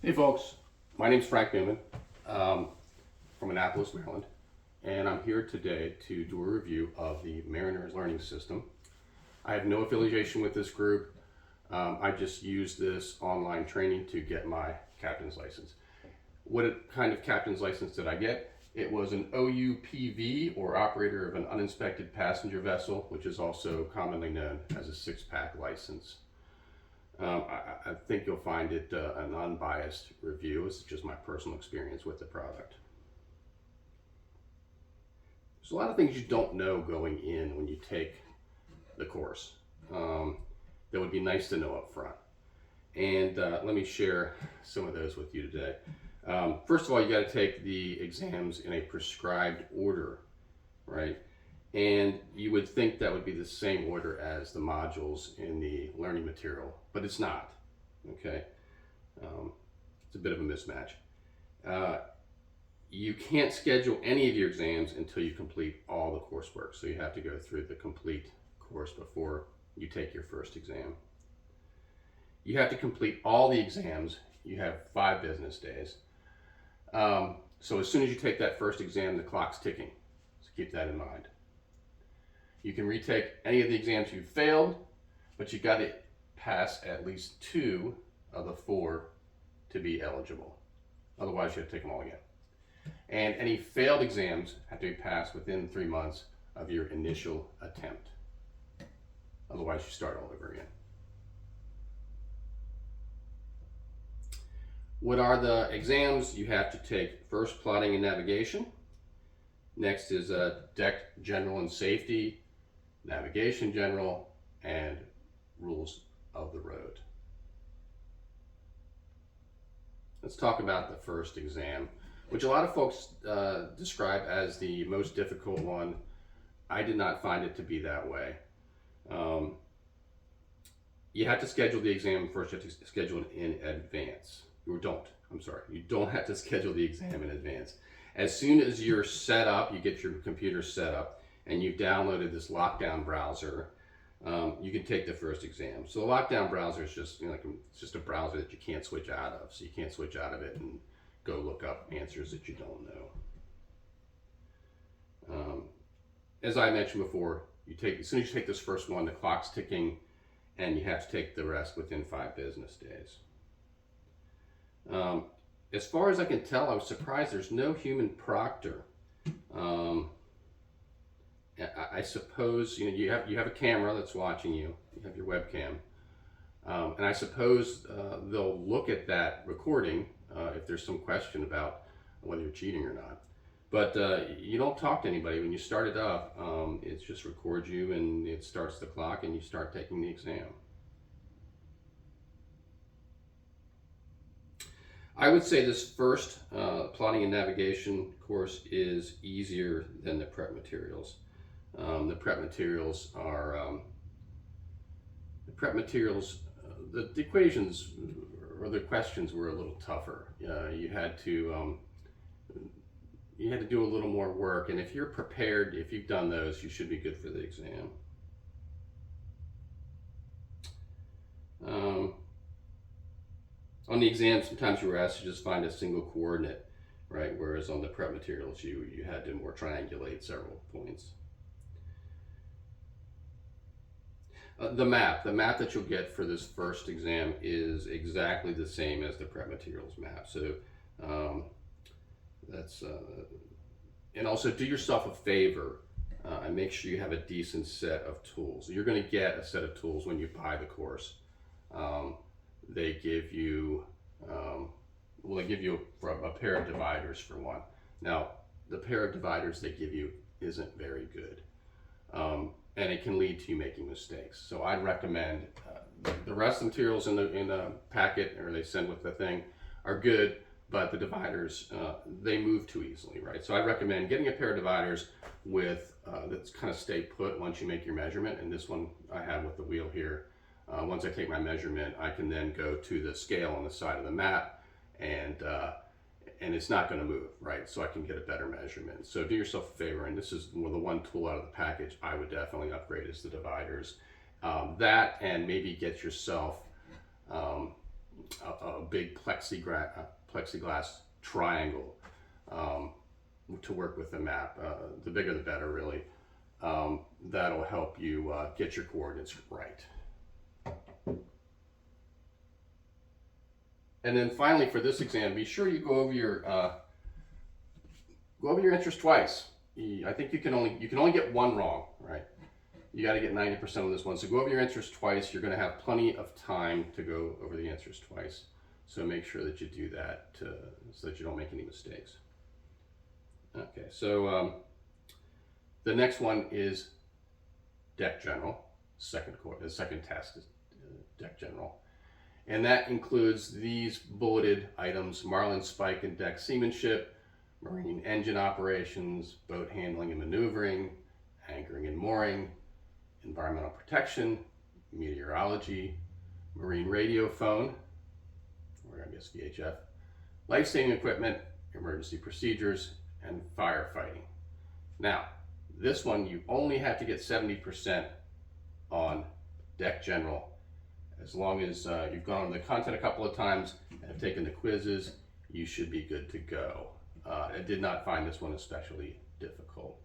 Hey folks, my name's Frank Newman from Annapolis, Maryland, and I'm here today to do a review of the Mariners Learning System. I have no affiliation with this group. I just use this online training to get my captain's license. What kind of captain's license did I get? It was an OUPV, or operator of an uninspected passenger vessel, which is also commonly known as a six-pack license. I think you'll find it an unbiased review. It's just my personal experience with the product. There's a lot of things you don't know going in when you take the course that would be nice to know up front. And let me share some of those with you today. First of all, you got to take the exams in a prescribed order, right? And you would think that would be the same order as the modules in the learning material, but it's not, okay? It's a bit of a mismatch. You can't schedule any of your exams until you complete all the coursework, so you have to go through the complete course before you take your first exam. You have to complete all the exams. You have 5 business days. So as soon as you take that first exam, the clock's ticking, so keep that in mind. You can retake any of the exams you failed, but you got to pass at least 2 of the 4 to be eligible. Otherwise, you have to take them all again. And any failed exams have to be passed within 3 months of your initial attempt. Otherwise, you start all over again. What are the exams? You have to take first plotting and navigation. Next is deck general and safety, navigation general, and rules of the road. Let's talk about the first exam, which a lot of folks describe as the most difficult one. I did not find it to be that way. You have to schedule the exam first. You have to schedule it in advance. You don't have to schedule the exam in advance. As soon as you're set up, you get your computer set up, and you've downloaded this lockdown browser, you can take the first exam. So the lockdown browser is just, it's just a browser that you can't switch out of. So you can't switch out of it and go look up answers that you don't know. As I mentioned before, as soon as you take this first one, the clock's ticking, and you have to take the rest within 5 business days. As far as I can tell, I was surprised there's no human proctor. I suppose you have a camera that's watching you. You have your webcam, and I suppose they'll look at that recording if there's some question about whether you're cheating or not. But you don't talk to anybody when you start it up. It just records you, and it starts the clock, and you start taking the exam. I would say this first plotting and navigation course is easier than the prep materials. The prep materials are the equations or the questions were a little tougher. You had to do a little more work, and if you're prepared, if you've done those, you should be good for the exam. On the exam, sometimes you were asked to just find a single coordinate, right? Whereas on the prep materials, you had to more triangulate several points. The map that you'll get for this first exam is exactly the same as the prep materials map. So and also do yourself a favor and make sure you have a decent set of tools. You're going to get a set of tools when you buy the course. They give you a pair of dividers for one. Now, the pair of dividers they give you isn't very good, and it can lead to you making mistakes. So I'd recommend the rest of the materials in the packet, or they send with the thing, are good, but the dividers they move too easily, right? So I recommend getting a pair of dividers with that's kind of stay put once you make your measurement. And this one I have with the wheel here. Once I take my measurement, I can then go to the scale on the side of the map, and it's not going to move, right? So I can get a better measurement. So do yourself a favor, and this is the one tool out of the package I would definitely upgrade is the dividers. That, and maybe get yourself a big plexiglass triangle to work with the map. The bigger the better, really. That'll help you get your coordinates right. And then finally, for this exam, be sure you go over your interest twice. I think you can only get one wrong, right? You got to get 90% on this one. So go over your interest twice. You're going to have plenty of time to go over the interest twice. So make sure that you do that so that you don't make any mistakes. Okay, so the next one is Deck General. The second test is Deck General. And that includes these bulleted items: Marlin spike and deck seamanship, marine engine operations, boat handling and maneuvering, anchoring and mooring, environmental protection, meteorology, marine radio phone, or I guess VHF, life-saving equipment, emergency procedures, and firefighting. Now, this one you only have to get 70% on Deck General. As long as you've gone over the content a couple of times and have taken the quizzes, you should be good to go. I did not find this one especially difficult.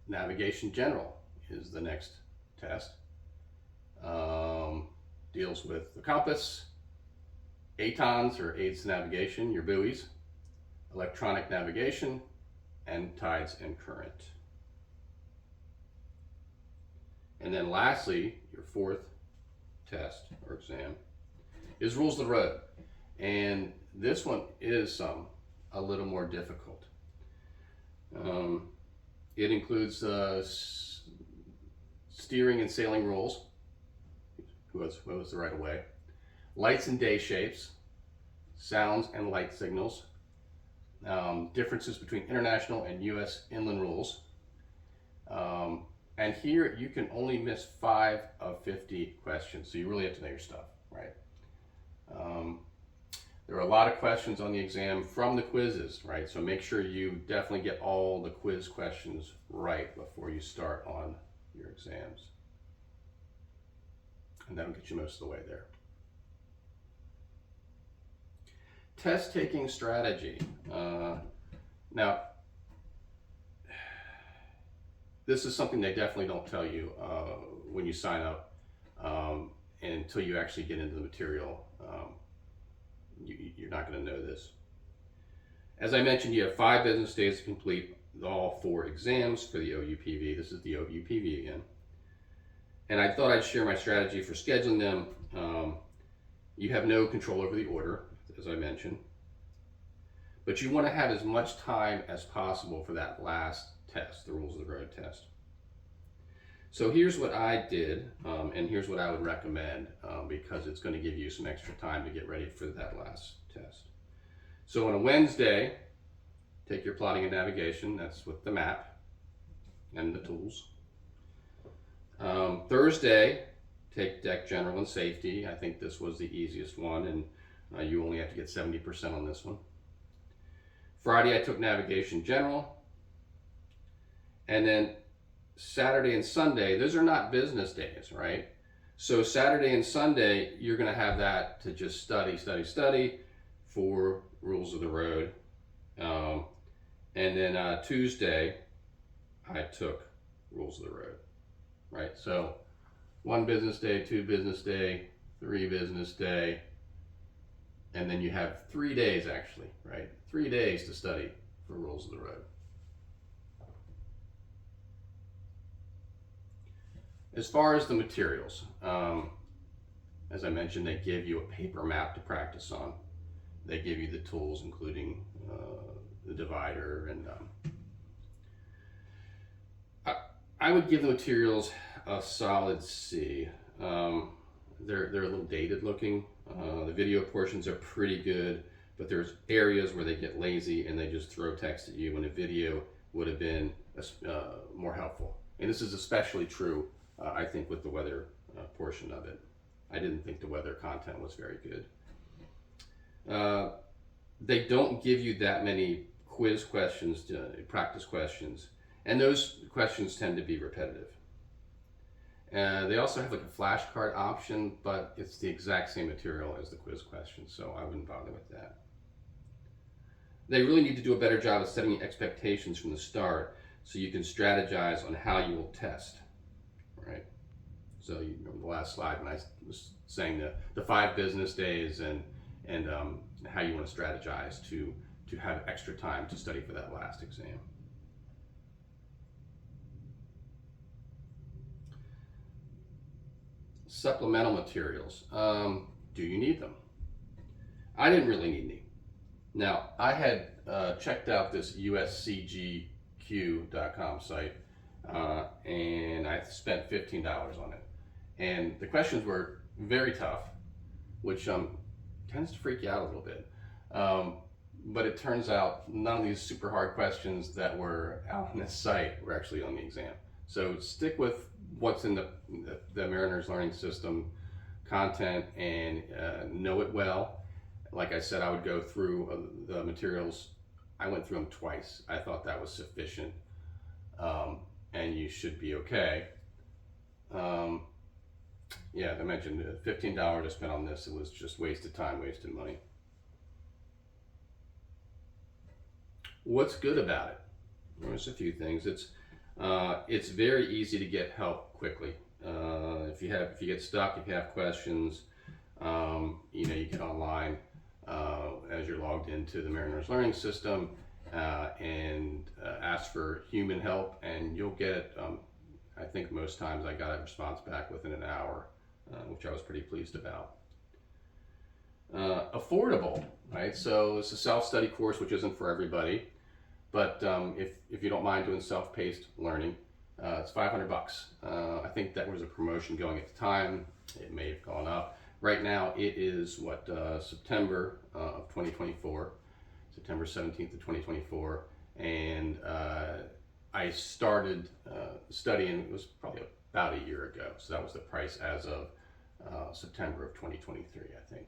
Navigation General is the next test. Deals with the compass, ATONs or aids to navigation, your buoys, electronic navigation, and tides and current. And then lastly, your fourth test or exam is Rules of the Road. And this one is a little more difficult. It includes steering and sailing rules. What was the right of way? Lights and day shapes, sounds and light signals, differences between international and U.S. inland rules. And here you can only miss 5 of 50 questions, so you really have to know your stuff, right? There are a lot of questions on the exam from the quizzes, right? So make sure you definitely get all the quiz questions right before you start on your exams. And that'll get you most of the way there. Test taking strategy. Now, this is something they definitely don't tell you when you sign up, and until you actually get into the material. You're not going to know this. As I mentioned, you have 5 business days to complete all 4 exams for the OUPV. This is the OUPV again. And I thought I'd share my strategy for scheduling them. You have no control over the order, as I mentioned. But you want to have as much time as possible for that last test, the Rules of the Road test. So here's what I did, and here's what I would recommend, because it's going to give you some extra time to get ready for that last test. So on a Wednesday, take your plotting and navigation. That's with the map and the tools. Thursday, take Deck General and Safety. I think this was the easiest one, and you only have to get 70% on this one. Friday, I took Navigation General. And then Saturday and Sunday, those are not business days, right? So Saturday and Sunday, you're going to have that to just study for Rules of the Road. And then Tuesday, I took Rules of the Road, right? So 1 business day, 2 business day, 3 business day, and then you have 3 days actually, right? 3 days to study for Rules of the Road. As far as the materials, as I mentioned, they give you a paper map to practice on. They give you the tools, including the divider, and I would give the materials a solid C. They're a little dated looking. The video portions are pretty good, but there's areas where they get lazy and they just throw text at you when a video would have been more helpful. And this is especially true, I think, with the weather portion of it. I didn't think the weather content was very good. They don't give you that many quiz questions, practice questions, and those questions tend to be repetitive. They also have like a flashcard option, but it's the exact same material as the quiz questions, so I wouldn't bother with that. They really need to do a better job of setting expectations from the start so you can strategize on how you will test, right? So you remember the last slide when I was saying the 5 business days and how you want to strategize to have extra time to study for that last exam. Supplemental materials. Do you need them? I didn't really need any. Now, I had checked out this uscgq.com site, and I spent $15 on it. And the questions were very tough, which tends to freak you out a little bit. But it turns out none of these super hard questions that were out on this site were actually on the exam. So stick with what's in the Mariners Learning System content and know it well. Like I said, I would go through the materials. I went through them twice. I thought that was sufficient, and you should be okay. Yeah, I mentioned $15 I spent on this. It was just wasted time, wasted money. What's good about it? There's a few things. It's very easy to get help quickly. If you get stuck, if you have questions, you get online as you're logged into the Mariners Learning System and ask for human help, and you'll get it. I think most times I got a response back within an hour, which I was pretty pleased about. Affordable, right? So it's a self-study course, which isn't for everybody, but if you don't mind doing self-paced learning, it's $500. I think that was a promotion going at the time. It may have gone up. Right now it is September of 2024, September 17th of 2024, and I started studying, it was probably about a year ago, so that was the price as of September of 2023, I think.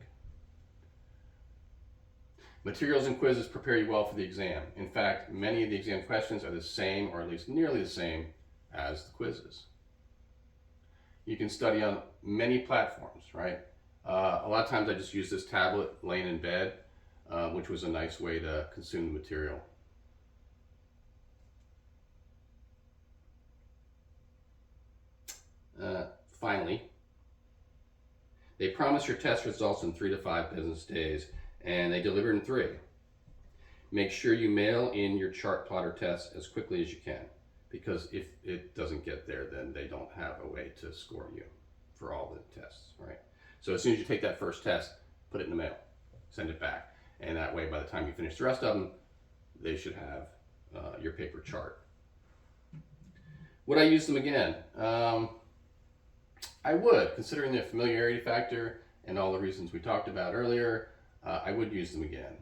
Materials and quizzes prepare you well for the exam. In fact, many of the exam questions are the same, or at least nearly the same, as the quizzes. You can study on many platforms, right? A lot of times I just use this tablet laying in bed, which was a nice way to consume the material. Finally, they promise your test results in 3 to 5 business days, and they deliver in 3. Make sure you mail in your chart plotter test as quickly as you can, because if it doesn't get there, then they don't have a way to score you for all the tests, right? So as soon as you take that first test, put it in the mail, send it back, and that way by the time you finish the rest of them, they should have your paper chart. Would I use them again? I would, considering the familiarity factor and all the reasons we talked about earlier. I would use them again.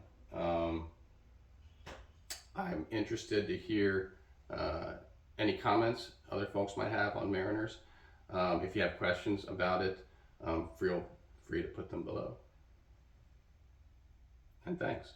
I'm interested to hear any comments other folks might have on Mariners. If you have questions about it, feel free to put them below. And thanks.